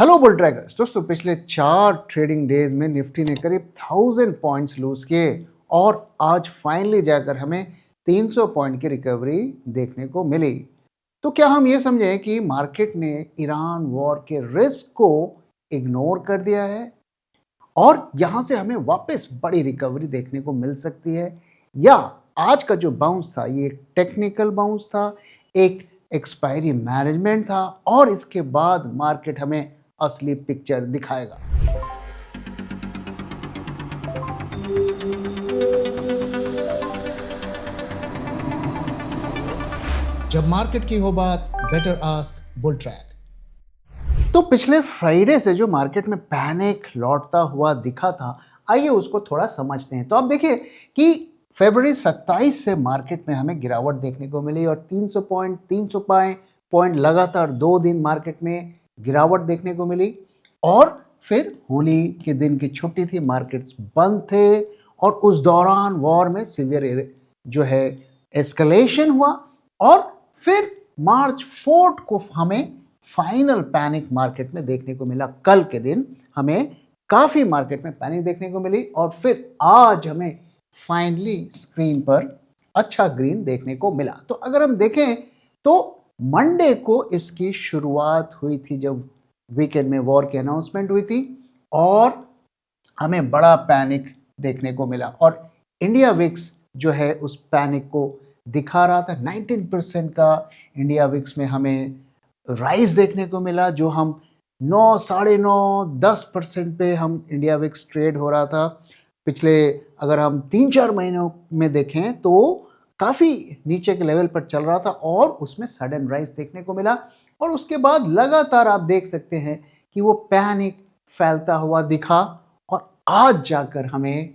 Hello bull trackers दोस्तों, पिछले 4 trading days में निफ्टी ने करीब 1000 पॉइंट्स लूज किए और आज फाइनली जाकर हमें 300 पॉइंट की रिकवरी देखने को मिली। तो क्या हम ये समझें कि मार्केट ने ईरान वॉर के रिस्क को इग्नोर कर दिया है और यहाँ से हमें वापस बड़ी रिकवरी देखने को मिल सकती है, या आज का जो बाउंस था ये एक टेक्निकल बाउंस था, एक एक्सपायरी मैनेजमेंट था और इसके बाद मार्केट हमें असली पिक्चर दिखाएगा। जब मार्केट की हो बात, बेटर आस्क बुल ट्रैक। तो पिछले फ्राइडे से जो मार्केट में पैनिक लौटता हुआ दिखा था, आइए उसको थोड़ा समझते हैं। तो आप देखिए कि फरवरी 27 से मार्केट में हमें गिरावट देखने को मिली और 300 पॉइंट लगातार 2 दिन मार्केट में गिरावट देखने को मिली। और फिर होली के दिन की छुट्टी थी, मार्केट्स बंद थे और उस दौरान वॉर में सीवियर जो है एस्केलेशन हुआ और फिर मार्च 4 को हमें फाइनल पैनिक मार्केट में देखने को मिला। कल के दिन हमें काफ़ी मार्केट में पैनिक देखने को मिली और फिर आज हमें फाइनली स्क्रीन पर अच्छा ग्रीन देखने को मिला। तो अगर हम देखें तो मंडे को इसकी शुरुआत हुई थी, जब वीकेंड में वॉर की अनाउंसमेंट हुई थी और हमें बड़ा पैनिक देखने को मिला और इंडिया विक्स जो है उस पैनिक को दिखा रहा था। 19% का इंडिया विक्स में हमें राइज देखने को मिला, जो हम 9, 9.5, 10% पे हम इंडिया विक्स ट्रेड हो रहा था। पिछले अगर हम 3-4 महीनों में देखें तो काफ़ी नीचे के लेवल पर चल रहा था और उसमें सडन राइज देखने को मिला और उसके बाद लगातार आप देख सकते हैं कि वो पैनिक फैलता हुआ दिखा और आज जाकर हमें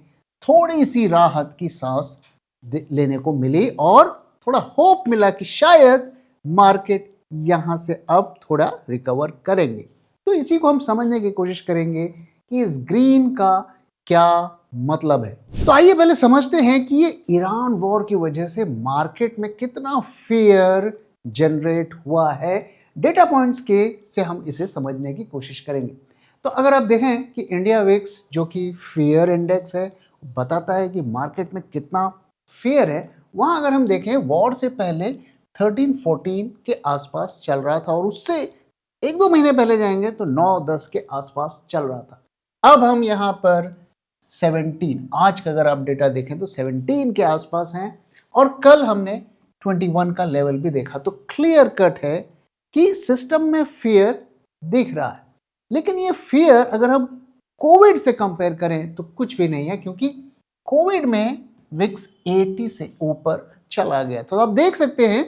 थोड़ी सी राहत की सांस लेने को मिली और थोड़ा होप मिला कि शायद मार्केट यहाँ से अब थोड़ा रिकवर करेंगे। तो इसी को हम समझने की कोशिश करेंगे कि इस ग्रीन का क्या मतलब है। तो आइए पहले समझते हैं कि ये ईरान वॉर की वजह से मार्केट में कितना फियर जनरेट हुआ है। डेटा पॉइंट्स के से हम इसे समझने की कोशिश करेंगे। तो अगर आप देखें कि इंडिया विक्स जो कि फियर इंडेक्स है, बताता है कि मार्केट में कितना फियर है। वहाँ अगर हम देखें वॉर से पहले 13-14 के आसपास चल रहा था और उससे 1-2 महीने पहले जाएंगे तो 9-10 के आसपास चल रहा था। अब हम यहाँ पर 17, आज का अगर आप डेटा देखें तो 17 के आसपास हैं और कल हमने 21 का लेवल भी देखा। तो क्लियर कट है कि सिस्टम में फियर दिख रहा है, लेकिन ये फियर अगर हम कोविड से कंपेयर करें तो कुछ भी नहीं है, क्योंकि कोविड में विक्स 80 से ऊपर चला गया। तो आप देख सकते हैं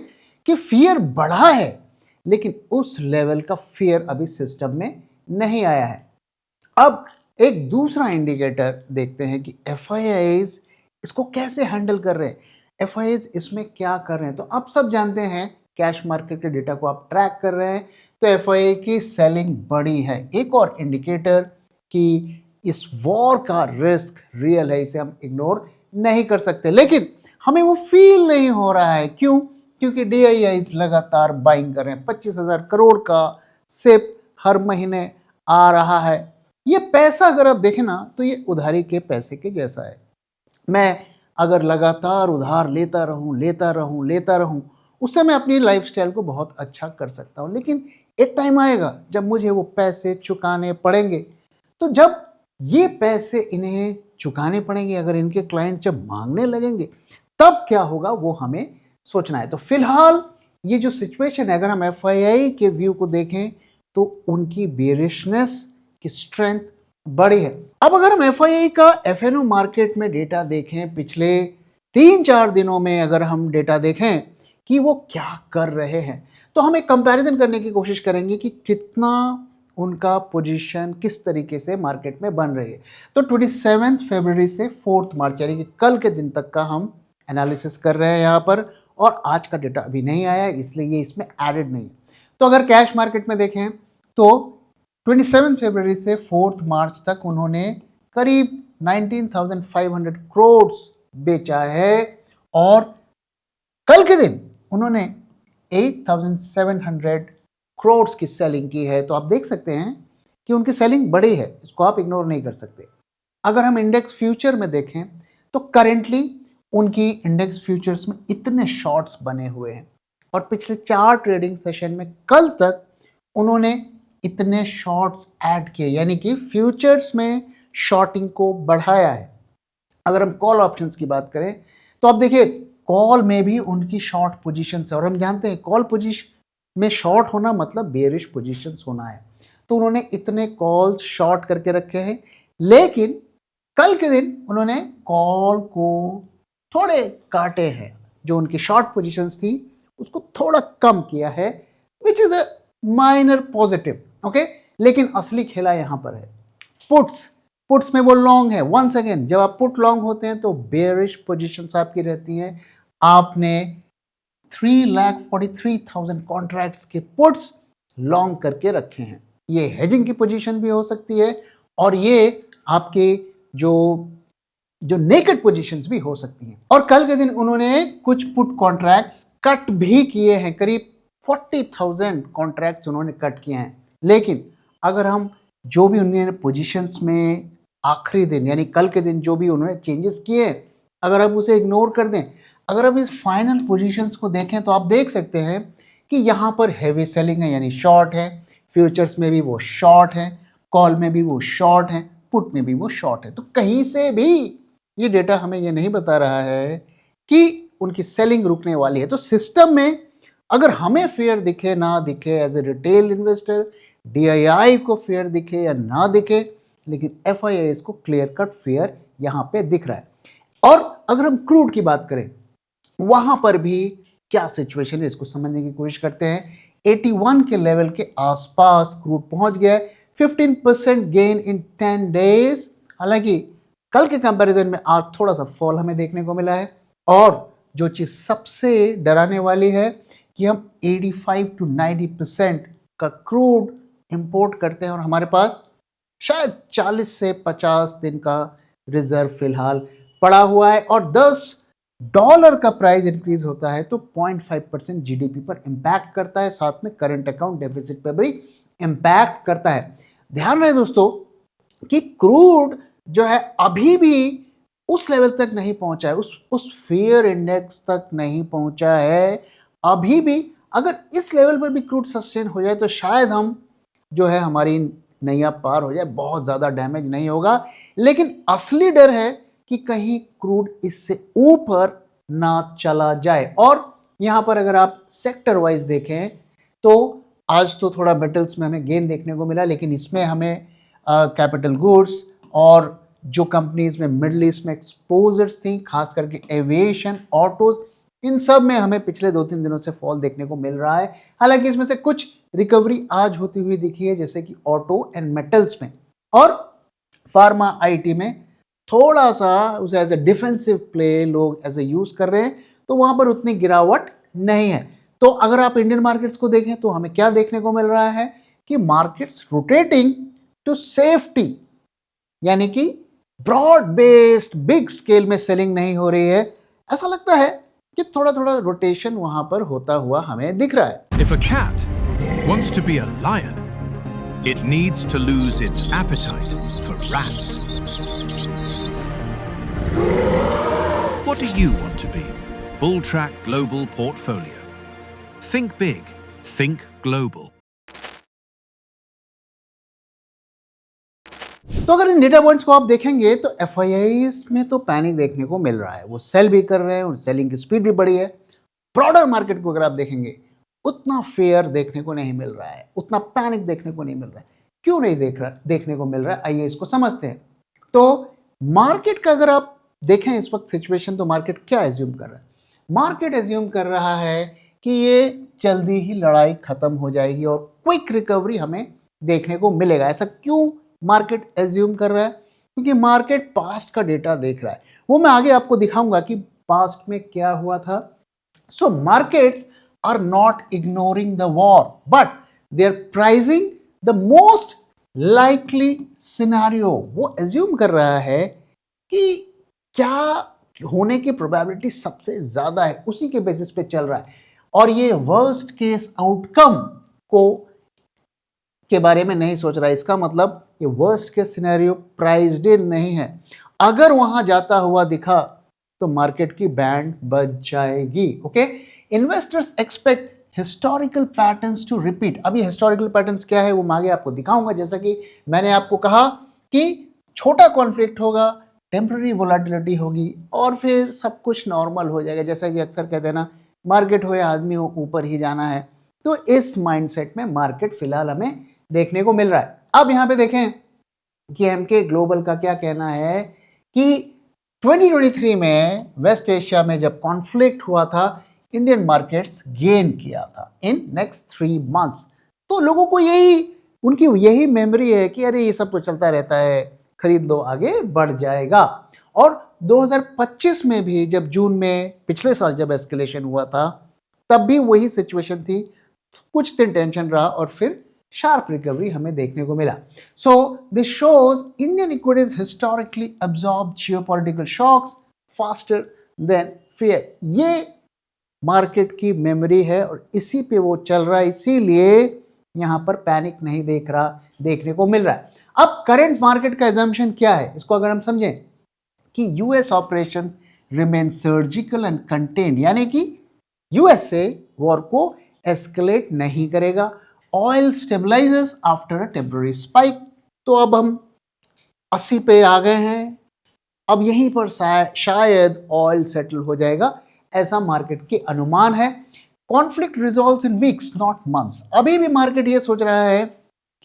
कि फियर बढ़ा है, लेकिन उस लेवल का फियर अभी सिस्टम में नहीं आया है। अब एक दूसरा इंडिकेटर देखते हैं कि एफआईआईज इसको कैसे हैंडल कर रहे हैं, एफआईआईज इसमें क्या कर रहे हैं। तो आप सब जानते हैं कैश मार्केट के डेटा को आप ट्रैक कर रहे हैं तो एफआईआई की सेलिंग बड़ी है। एक और इंडिकेटर कि इस वॉर का रिस्क रियल है, इसे हम इग्नोर नहीं कर सकते, लेकिन हमें वो फील नहीं हो रहा है। क्यों? क्योंकि डीआईआईज लगातार बाइंग कर रहे हैं। 25,000 करोड़ का सिप हर महीने आ रहा है। ये पैसा अगर आप देखें ना तो ये उधारी के पैसे के जैसा है। मैं अगर लगातार उधार लेता रहूं उससे मैं अपनी लाइफस्टाइल को बहुत अच्छा कर सकता हूं, लेकिन एक टाइम आएगा जब मुझे वो पैसे चुकाने पड़ेंगे। तो जब ये पैसे इन्हें चुकाने पड़ेंगे, अगर इनके क्लाइंट जब मांगने लगेंगे तब क्या होगा वो हमें सोचना है। तो फिलहाल ये जो सिचुएशन है, अगर हम एफआईआई के व्यू को देखें तो उनकी बेरिशनेस की स्ट्रेंथ बड़ी है। अब अगर हम एफआईआई का एफएनओ मार्केट में डेटा देखें, पिछले 3-4 दिनों में अगर हम डेटा देखें कि वो क्या कर रहे हैं, तो हम एक कंपैरिजन करने की कोशिश करेंगे कि कितना उनका पोजीशन किस तरीके से मार्केट में बन रही है। तो 27 फरवरी से 4 मार्च यानी कि कल के दिन तक का हम एनालिसिस कर रहे हैं यहाँ पर, और आज का डेटा अभी नहीं आया है इसलिए ये इसमें एडेड नहीं है। तो अगर कैश मार्केट में देखें तो 27 फरवरी से 4 मार्च तक उन्होंने करीब 19,500 करोड़ बेचा है और कल के दिन उन्होंने 8,700 करोड़ की सेलिंग की है। तो आप देख सकते हैं कि उनकी सेलिंग बढ़ी है, इसको आप इग्नोर नहीं कर सकते। अगर हम इंडेक्स फ्यूचर में देखें तो करेंटली उनकी इंडेक्स फ्यूचर्स में इतने शॉर्ट्स बने हुए हैं और पिछले 4 ट्रेडिंग सेशन में कल तक उन्होंने इतने शॉर्ट्स ऐड किए, यानी कि फ्यूचर्स में शॉर्टिंग को बढ़ाया है। अगर हम कॉल ऑप्शंस की बात करें तो आप देखिए कॉल में भी उनकी शॉर्ट पोजीशन है और हम जानते हैं कॉल पोजीशन में शॉर्ट होना मतलब बेरिश पोजीशन होना है। तो उन्होंने इतने कॉल्स शॉर्ट करके रखे हैं, लेकिन कल के दिन उन्होंने कॉल को थोड़े काटे हैं, जो उनकी शॉर्ट पोजीशंस थी उसको थोड़ा कम किया है, which is a minor positive, okay. लेकिन असली खेला यहां पर है पुट्स में वो लॉन्ग है। वंस अगेन जब आप पुट लॉन्ग होते हैं तो बेयरिश पोजीशंस आपकी रहती हैं। आपने 3,43,000 कॉन्ट्रैक्ट्स के पुट्स लॉन्ग करके रखे हैं। ये हेजिंग की पोजीशन भी हो सकती है और ये आपके जो नेकेड पोजीशंस भी हो सकती हैं। और कल के दिन उन्होंने कुछ पुट कॉन्ट्रैक्ट्स कट भी किए हैं, करीब 40,000 कॉन्ट्रैक्ट्स उन्होंने कट किए हैं। लेकिन अगर हम जो भी उन्होंने पोजीशंस में आखिरी दिन यानी कल के दिन जो भी उन्होंने चेंजेस किए, अगर आप उसे इग्नोर कर दें, अगर आप इस फाइनल पोजीशंस को देखें तो आप देख सकते हैं कि यहाँ पर हैवी सेलिंग है, यानी शॉर्ट है। फ्यूचर्स में भी वो शॉर्ट है, कॉल में भी वो शॉर्ट है, पुट में भी वो शॉर्ट है। तो कहीं से भी ये डेटा हमें ये नहीं बता रहा है कि उनकी सेलिंग रुकने वाली है। तो सिस्टम में अगर हमें फेयर दिखे ना दिखे, as a retail investor DII को फेयर दिखे या ना दिखे, लेकिन FIIs को क्लियर कट फेयर यहां पे दिख रहा है। और अगर हम क्रूड की बात करें वहां पर भी क्या सिचुएशन है इसको समझने की कोशिश करते हैं। 81 के लेवल के आसपास क्रूड पहुंच गया है, 15% गेन इन 10 डेज। हालांकि कल के कंपैरिजन में आज थोड़ा सा फॉल हमें देखने को मिला है। और जो चीज सबसे डराने वाली है कि हम 85 to 90% का क्रूड इंपोर्ट करते हैं और हमारे पास शायद 40 से 50 दिन का रिजर्व फिलहाल पड़ा हुआ है। और $10 का प्राइस इंक्रीज होता है तो 0.5% GDP पर इंपैक्ट करता है, साथ में करंट अकाउंट डेफिसिट पर भी इंपैक्ट करता है। ध्यान रहे दोस्तों कि क्रूड जो है अभी भी उस लेवल तक नहीं पहुंचा है, उस फेयर इंडेक्स तक नहीं पहुंचा है। अभी भी अगर इस लेवल पर भी क्रूड सस्टेन हो जाए तो शायद हम जो है हमारी नैया पार हो जाए, बहुत ज़्यादा डैमेज नहीं होगा। लेकिन असली डर है कि कहीं क्रूड इससे ऊपर ना चला जाए। और यहाँ पर अगर आप सेक्टर वाइज देखें तो आज तो थोड़ा मेटल्स में हमें गेन देखने को मिला, लेकिन इसमें हमें कैपिटल गुड्स और जो कंपनीज में मिडल ईस्ट में एक्सपोजर्स थी, खास करके एविएशन, ऑटोज, इन सब में हमें पिछले 2-3 दिनों से फॉल देखने को मिल रहा है। हालांकि इसमें से कुछ रिकवरी आज होती हुई दिखी है, जैसे कि ऑटो एंड मेटल्स में, और फार्मा IT में थोड़ा सा उसे एज ए डिफेंसिव प्ले लोग एज ए यूज कर रहे हैं, तो वहां पर उतनी गिरावट नहीं है। तो अगर आप इंडियन मार्केट्स को देखें तो हमें क्या देखने को मिल रहा है कि मार्केट्स रोटेटिंग टू सेफ्टी, यानी कि ब्रॉड बेस्ड बिग स्केल में सेलिंग नहीं हो रही है। ऐसा लगता है कि थोड़ा थोड़ा रोटेशन वहां पर होता हुआ हमें दिख रहा है। If a cat wants to be a lion, it needs to lose its appetite for rats. What do you want to be? Bulltrack Global Portfolio. Think big, think global. तो अगर इन डेटा पॉइंट्स को आप देखेंगे तो FIIs में तो panic देखने को मिल रहा है, वो सेल भी कर रहे हैं और सेलिंग की स्पीड भी बढ़ी है। ब्रॉडर मार्केट को अगर आप देखेंगे उतना फेयर देखने को नहीं मिल रहा है, उतना पैनिक देखने को नहीं मिल रहा है। क्यों नहीं देखने को मिल रहा है, आइए इसको समझते हैं। तो मार्केट का अगर आप देखें इस वक्त सिचुएशन, तो मार्केट क्या एज्यूम कर रहा है? मार्केट एज्यूम कर रहा है कि ये जल्दी ही लड़ाई खत्म हो जाएगी और क्विक रिकवरी हमें देखने को मिलेगा। ऐसा क्यों मार्केट एज्यूम कर रहा है? क्योंकि मार्केट पास्ट का डेटा देख रहा है, वो मैं आगे आपको दिखाऊंगा कि पास्ट में क्या हुआ था। So markets are not ignoring the war, but they are pricing the most likely scenario. वो एज्यूम कर रहा है कि क्या होने की प्रोबेबिलिटी सबसे ज्यादा है, उसी के बेसिस पे चल रहा है। और ये वर्स्ट केस आउटकम को के बारे में नहीं सोच रहा है, इसका मतलब ये वर्स्ट के सिनेरियो प्राइस्ड इन नहीं है। अगर वहां जाता हुआ दिखा तो मार्केट की बैंड बज जाएगी। Okay, investors expect historical patterns to repeat. अब ये हिस्टोरिकल पैटर्न्स क्या है वो मैं आगे आपको दिखाऊंगा। जैसा कि मैंने आपको कहा कि छोटा कॉन्फ्लिक्ट होगा, टेम्पररी वोलाटिलिटी होगी और फिर सब कुछ नॉर्मल हो जाएगा। जैसा कि अक्सर कहते हैं ना, मार्केट हो या आदमी हो, ऊपर ही जाना है। तो इस माइंडसेट में मार्केट फिलहाल हमें देखने को मिल रहा है। अब यहाँ पे देखें कि एमके ग्लोबल का क्या कहना है कि 2023 में वेस्ट एशिया में जब कॉन्फ्लिक्ट हुआ था, इंडियन मार्केट्स गेन किया था इन नेक्स्ट 3 मंथ्स। तो लोगों को उनकी यही मेमोरी है कि अरे ये सब तो चलता रहता है, खरीद लो, आगे बढ़ जाएगा। और 2025 में भी जब जून में पिछले साल जब एस्केलेशन हुआ था, तब भी वही सिचुएशन थी, कुछ दिन टेंशन रहा और फिर शार्प रिकवरी हमें देखने को मिला। So this shows Indian equities historically absorb geopolitical shocks faster than fear. ये मार्केट की मेमोरी है और इसी पे वो चल रहा है, इसीलिए यहां पर पैनिक नहीं देखने को मिल रहा है। अब करंट मार्केट का एजम्पशन क्या है, इसको अगर हम समझें कि US operations remain surgical and contained, यानी कि यूएसए वॉर को एस्केलेट नहीं करेगा। Oil stabilises after a temporary spike. तो अब हम 80 पे आ गए हैं, अब यहीं पर शायद ऑयल सेटल हो जाएगा, ऐसा मार्केट के अनुमान है। Conflict resolves in weeks not months. अभी भी मार्केट ये सोच रहा है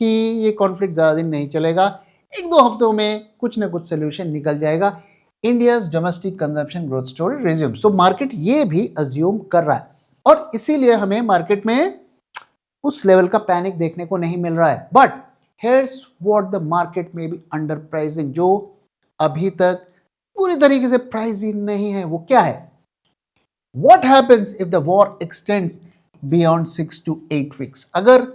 कि ये कॉन्फ्लिक्ट ज़्यादा दिन नहीं चलेगा, 1-2 हफ्तों में कुछ ना कुछ सोल्यूशन निकल जाएगा। India's domestic consumption growth story resume. So market ये भी अज्यूम कर रहा है और इसीलिए हमें मार्केट में उस लेवल का पैनिक देखने को नहीं मिल रहा है। But hairs what the market में भी अंडर प्राइसिंग, जो अभी तक पूरी तरीके से प्राइसिंग नहीं है, वो क्या है? What happens if the war extends beyond 6 to 8 weeks? अगर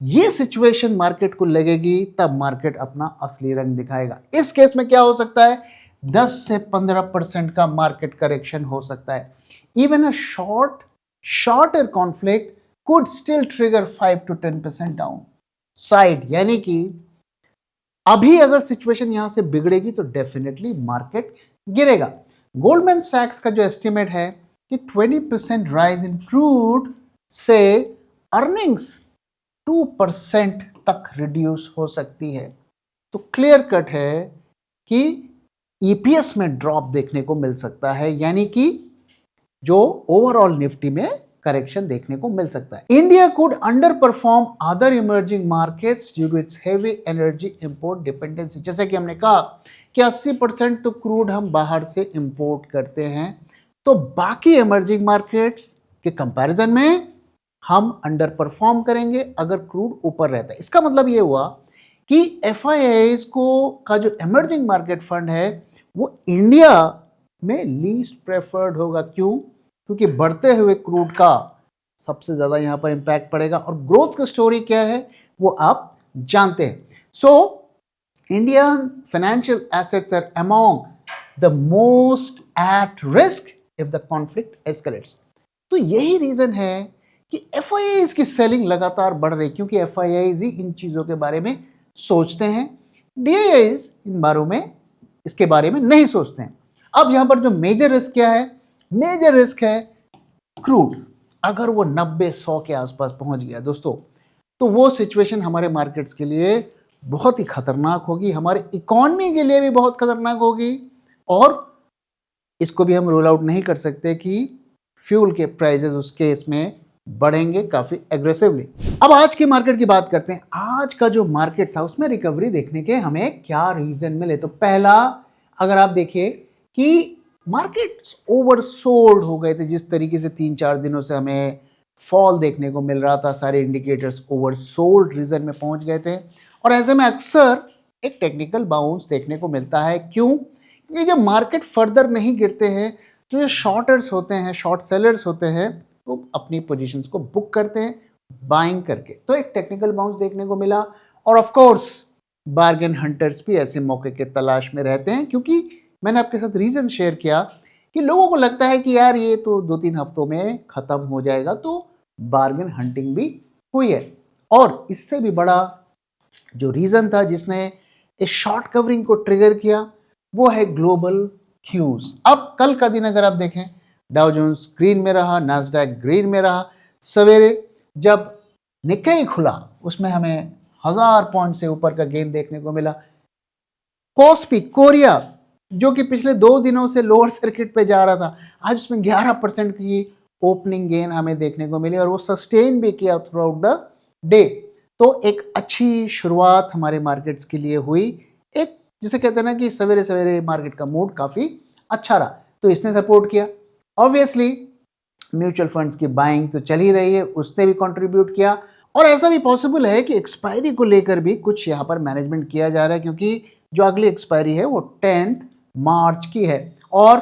ये सिचुएशन मार्केट को लगेगी तब मार्केट अपना असली रंग दिखाएगा। इस केस में क्या हो सकता है? 10 से 15% का मार्केट करेक्शन हो सकता है। Even a shorter conflict could still trigger 5 to 10% down side, यानी कि अभी अगर सिचुएशन यहां से बिगड़ेगी तो डेफिनेटली मार्केट गिरेगा। गोल्डमैन सैक्स का जो एस्टिमेट है कि 20% राइज इन क्रूड से अर्निंग्स 2% तक रिड्यूस हो सकती है। तो क्लियर कट है कि ईपीएस में ड्रॉप देखने को मिल सकता है, यानी कि जो ओवरऑल निफ्टी में करेक्शन देखने को मिल सकता है। India could underperform other emerging markets due to its heavy energy import dependency. जैसे कि हमने कहा कि 80% तो क्रूड हम बाहर से इंपोर्ट करते हैं, तो बाकी इमर्जिंग मार्केट्स के कंपैरिजन में हम अंडर परफॉर्म करेंगे अगर क्रूड ऊपर रहता है। इसका मतलब ये हुआ कि एफआईआईज को का जो इमर्जिंग मार्केट फंड है वो इंडिया में लीस्ट प्रेफर्ड होगा। क्यों? क्योंकि बढ़ते हुए क्रूड का सबसे ज़्यादा यहाँ पर इम्पैक्ट पड़ेगा और ग्रोथ की स्टोरी क्या है वो आप जानते हैं। So Indian financial assets are among the most at risk if the conflict escalates. तो यही रीज़न है कि एफआईआईज की सेलिंग लगातार बढ़ रही, क्योंकि एफआईआईज ही इन चीज़ों के बारे में सोचते हैं, डीआईआईज इसके बारे में नहीं सोचते हैं। अब यहाँ पर जो मेजर रिस्क क्या है? मेजर रिस्क है क्रूड। अगर वो 90-100 के आसपास पहुंच गया दोस्तों, तो वो सिचुएशन हमारे मार्केट्स के लिए बहुत ही खतरनाक होगी, हमारे इकोनॉमी के लिए भी बहुत खतरनाक होगी और इसको भी हम रोल आउट नहीं कर सकते कि फ्यूल के प्राइसेस उस केस में बढ़ेंगे काफ़ी एग्रेसिवली। अब आज के मार्केट की बात करते हैं। आज का जो मार्केट था उसमें रिकवरी देखने के हमें क्या रीज़न मिले? तो पहला, अगर आप देखिए कि मार्केट्स ओवरसोल्ड हो गए थे, जिस तरीके से 3-4 दिनों से हमें फॉल देखने को मिल रहा था, सारे इंडिकेटर्स ओवरसोल्ड रीजन में पहुंच गए थे और ऐसे में अक्सर एक टेक्निकल बाउंस देखने को मिलता है। क्यों? क्योंकि जब मार्केट फर्दर नहीं गिरते हैं तो जो शॉर्टर्स होते हैं, शॉर्ट सेलर्स होते हैं, वो अपनी पोजीशंस को बुक करते हैं बाइंग करके। तो एक टेक्निकल बाउंस देखने को मिला और ऑफ कोर्स बार्गेन हंटर्स भी ऐसे मौके के तलाश में रहते हैं, क्योंकि मैंने आपके साथ रीज़न शेयर किया कि लोगों को लगता है कि यार ये तो 2-3 हफ्तों में ख़त्म हो जाएगा, तो बार्गेन हंटिंग भी हुई है। और इससे भी बड़ा जो रीजन था जिसने इस शॉर्ट कवरिंग को ट्रिगर किया वो है ग्लोबल क्यूज। अब कल का दिन अगर आप देखें, डाउ जोन्स ग्रीन में रहा, नास्डैक ग्रीन में रहा। सवेरे जब निक्केई खुला उसमें हमें 1000 पॉइंट से ऊपर का गेन देखने को मिला। कॉस्पी कोरिया जो कि पिछले 2 दिनों से लोअर सर्किट पे जा रहा था, आज उसमें 11% की ओपनिंग गेन हमें देखने को मिली और वो सस्टेन भी किया थ्रू आउट द डे। तो एक अच्छी शुरुआत हमारे मार्केट्स के लिए हुई। एक जिसे कहते हैं ना कि सवेरे सवेरे मार्केट का मूड काफ़ी अच्छा रहा, तो इसने सपोर्ट किया। ऑब्वियसली म्यूचुअल फंड्स की बाइंग तो चल ही रही है, उसने भी कंट्रीब्यूट किया। और ऐसा भी पॉसिबल है कि एक्सपायरी को लेकर भी कुछ यहाँ पर मैनेजमेंट किया जा रहा है, क्योंकि जो अगली एक्सपायरी है वो 10 मार्च की है। और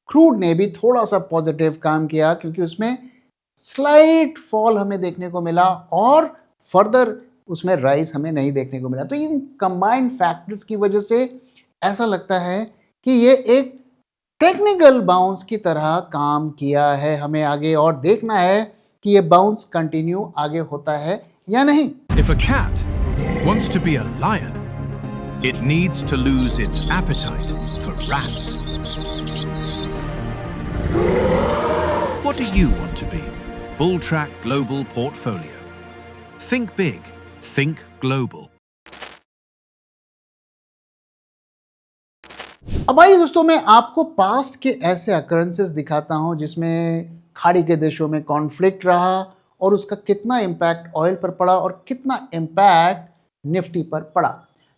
क्रूड ने भी थोड़ा सा पॉजिटिव काम किया, क्योंकि उसमें स्लाइट फॉल हमें देखने को मिला और फर्दर उसमें राइज हमें नहीं देखने को मिला। तो इन कंबाइंड फैक्टर्स की वजह से ऐसा लगता है कि ये एक टेक्निकल बाउंस की तरह काम किया है। हमें आगे और देखना है कि ये बाउंस कंटिन्यू आगे होता है या नहीं। If a cat wants to be a lion, it needs to lose its appetite for rats. What do you want to be? Bulltrack Global Portfolio. Think big, think global. अब आइए दोस्तों, मैं आपको पास्ट के ऐसे अकरेंसेस दिखाता हूं जिसमें खाड़ी के देशों में कॉन्फ्लिक्ट रहा और उसका कितना इम्पैक्ट ऑयल पर पड़ा और कितना इम्पैक्ट निफ्टी पर पड़ा।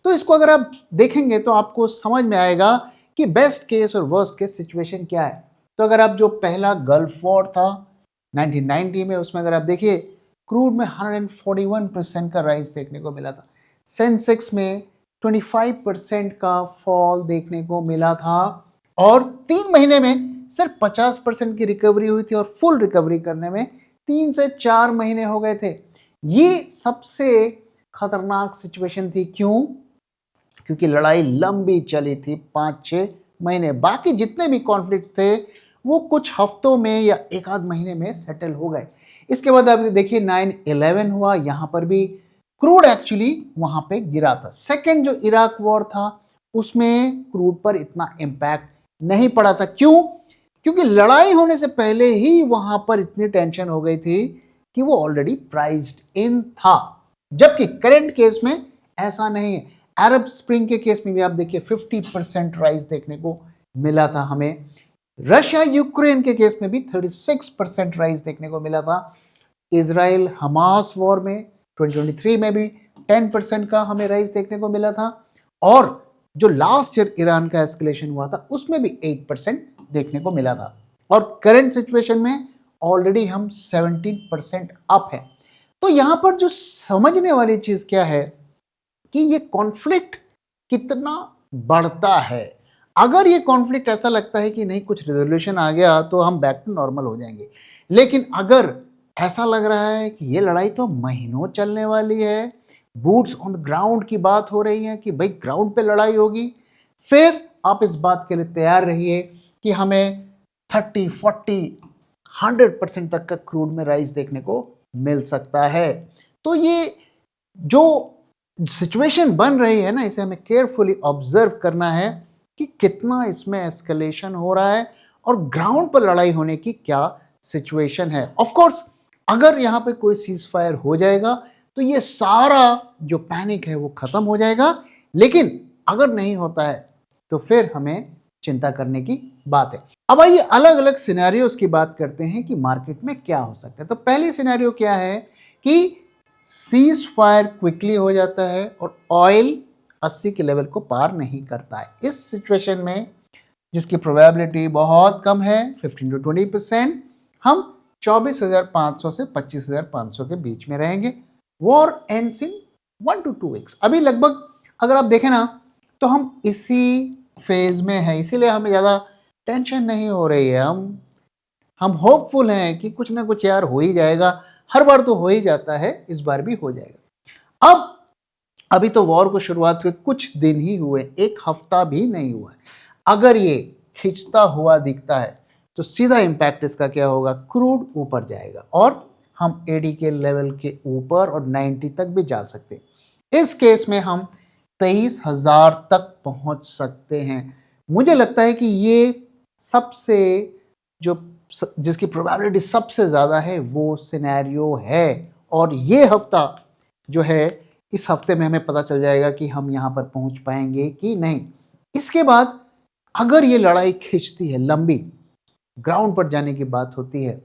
तो इसको अगर आप देखेंगे तो आपको समझ में आएगा कि बेस्ट केस और वर्स्ट केस सिचुएशन क्या है। तो अगर आप जो पहला गल्फ वॉर था 1990 में, उसमें अगर आप देखिए क्रूड में 141% का राइज देखने को मिला था। सेंसेक्स में 25% का फॉल देखने को मिला था और 3 महीने में सिर्फ 50% की रिकवरी हुई थी और फुल रिकवरी करने में 3 से 4 महीने हो गए थे। ये सबसे खतरनाक सिचुएशन थी। क्यों? क्योंकि लड़ाई लंबी चली थी, 5-6 महीने। बाकी जितने भी कॉन्फ्लिक्ट थे वो कुछ हफ्तों में या एक आध महीने में सेटल हो गए। इसके बाद आप देखिए 9/11 हुआ, यहाँ पर भी क्रूड एक्चुअली वहां पे गिरा था। सेकंड जो इराक वॉर था उसमें क्रूड पर इतना इम्पैक्ट नहीं पड़ा था। क्यों? क्योंकि लड़ाई होने से पहले ही वहां पर इतनी टेंशन हो गई थी कि वो ऑलरेडी प्राइस्ड इन था। जबकि करंट केस में ऐसा नहीं है। अरब स्प्रिंग के केस में भी आप देखिए 50% राइज देखने को मिला था हमें। रशिया यूक्रेन के केस में भी 36% राइज देखने को मिला था। इजराइल हमास वॉर में 2023 में भी 10% का हमें राइज देखने को मिला था। और जो लास्ट ईयर ईरान का एस्केलेशन हुआ था उसमें भी 8% देखने को मिला था। और करंट सिचुएशन में ऑलरेडी हम 17% अप है। तो यहां पर जो समझने वाली चीज क्या है कि ये कॉन्फ्लिक्ट कितना बढ़ता है। अगर ये कॉन्फ्लिक्ट ऐसा लगता है कि नहीं कुछ रेजोल्यूशन आ गया तो हम बैक टू नॉर्मल हो जाएंगे, लेकिन अगर ऐसा लग रहा है कि ये लड़ाई तो महीनों चलने वाली है, बूट्स ऑन द ग्राउंड की बात हो रही है कि भाई ग्राउंड पे लड़ाई होगी, फिर आप इस बात के लिए तैयार रहिए कि हमें 30, 40, 100% तक का क्रूड में राइज देखने को मिल सकता है। तो ये जो सिचुएशन बन रही है ना, इसे हमें केयरफुली ऑब्जर्व करना है कि कितना इसमें एस्केलेशन हो रहा है और ग्राउंड पर लड़ाई होने की क्या सिचुएशन है। ऑफ कोर्स अगर यहाँ पे कोई सीज फायर हो जाएगा तो ये सारा जो पैनिक है वो खत्म हो जाएगा, लेकिन अगर नहीं होता है तो फिर हमें चिंता करने की बात है। अब आइए अलग अलग सिनेरियोस की बात करते हैं कि मार्केट में क्या हो सकता है। तो पहली सिनेरियो क्या है कि सीज फायर क्विकली हो जाता है और ऑयल 80 के लेवल को पार नहीं करता है। इस सिचुएशन में जिसकी प्रोबेबिलिटी बहुत कम है 15 to 20%, हम 24,500 से 25,500 के बीच में रहेंगे। War ends in 1 to 2 weeks। अभी लगभग अगर आप देखें ना तो हम इसी फेज में हैं, इसीलिए हमें ज़्यादा टेंशन नहीं हो रही है। हम होपफुल हैं कि कुछ ना कुछ यार हो ही जाएगा। हर बार तो हो ही जाता है, इस बार भी हो जाएगा। अब अभी तो वॉर को शुरुआत हुए कुछ दिन ही हुए, एक हफ्ता भी नहीं हुआ है। अगर ये खिंचता हुआ दिखता है तो सीधा इम्पैक्ट इसका क्या होगा, क्रूड ऊपर जाएगा और हम एडी के लेवल के ऊपर और 90 तक भी जा सकते हैं। इस केस में हम 23,000 तक पहुंच सकते हैं। मुझे लगता है कि ये सबसे जिसकी प्रोबेबिलिटी सबसे ज़्यादा है वो सिनेरियो है, और ये हफ्ता जो है, इस हफ्ते में हमें पता चल जाएगा कि हम यहाँ पर पहुँच पाएंगे कि नहीं। इसके बाद अगर ये लड़ाई खिंचती है, लंबी ग्राउंड पर जाने की बात होती है,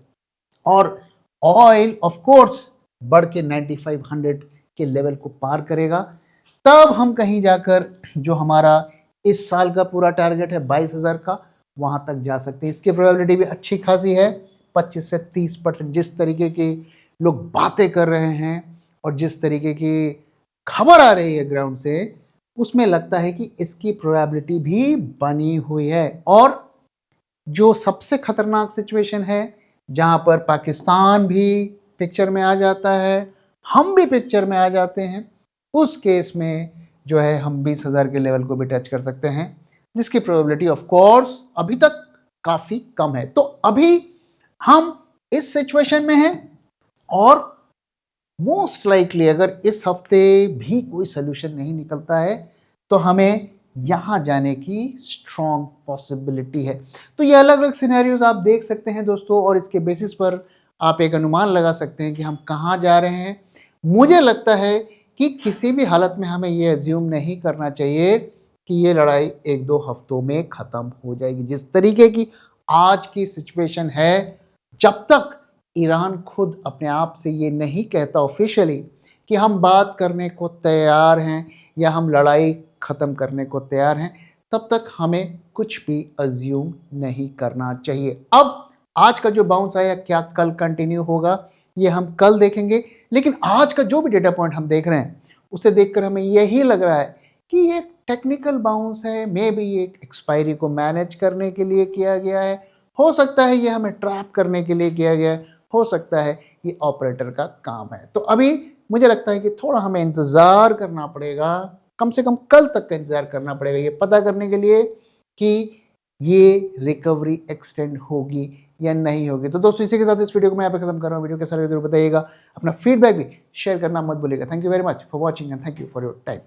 और ऑयल ऑफ कोर्स बढ़ के 9500 के लेवल को पार करेगा, तब हम कहीं जाकर जो हमारा इस साल का पूरा टारगेट है 22,000 का, वहाँ तक जा सकते हैं। इसकी प्रोबेबिलिटी भी अच्छी खासी है, 25 से 30%। जिस तरीके की लोग बातें कर रहे हैं और जिस तरीके की खबर आ रही है ग्राउंड से, उसमें लगता है कि इसकी प्रोबेबिलिटी भी बनी हुई है। और जो सबसे खतरनाक सिचुएशन है, जहाँ पर पाकिस्तान भी पिक्चर में आ जाता है, हम भी पिक्चर में आ जाते हैं, उस केस में जो है हम 20,000 के लेवल को भी टच कर सकते हैं, जिसकी प्रोबेबिलिटी ऑफ कोर्स अभी तक काफ़ी कम है। तो अभी हम इस सिचुएशन में हैं, और मोस्ट लाइकली अगर इस हफ्ते भी कोई सोल्यूशन नहीं निकलता है, तो हमें यहाँ जाने की स्ट्रॉन्ग पॉसिबिलिटी है। तो ये अलग अलग सिनेरियोज आप देख सकते हैं दोस्तों, और इसके बेसिस पर आप एक अनुमान लगा सकते हैं कि हम कहाँ जा रहे हैं। मुझे लगता है कि किसी भी हालत में हमें ये एज्यूम नहीं करना चाहिए कि ये लड़ाई 1-2 हफ्तों में ख़त्म हो जाएगी। जिस तरीके की आज की सिचुएशन है, जब तक ईरान खुद अपने आप से ये नहीं कहता ऑफिशियली कि हम बात करने को तैयार हैं या हम लड़ाई ख़त्म करने को तैयार हैं, तब तक हमें कुछ भी अज्यूम नहीं करना चाहिए। अब आज का जो बाउंस आया, क्या कल कंटिन्यू होगा, ये हम कल देखेंगे। लेकिन आज का जो भी डेटा पॉइंट हम देख रहे हैं, उसे देखकर हमें यही लग रहा है कि ये टेक्निकल बाउंस है। मे बी ये एक्सपायरी को मैनेज करने के लिए किया गया है, हो सकता है ये हमें ट्रैप करने के लिए किया गया है, हो सकता है ये ऑपरेटर का काम है। तो अभी मुझे लगता है कि थोड़ा हमें इंतज़ार करना पड़ेगा, कम से कम कल तक का इंतज़ार करना पड़ेगा, ये पता करने के लिए कि ये रिकवरी एक्सटेंड होगी या नहीं होगी। तो दोस्तों, इसी के साथ इस वीडियो को मैं यहाँ पे खत्म कर रहा हूँ। वीडियो कैसा लगा जरूर बताइएगा, अपना फीडबैक भी शेयर करना मत भूलिएगा। Thank you very much for watching and thank you for your time.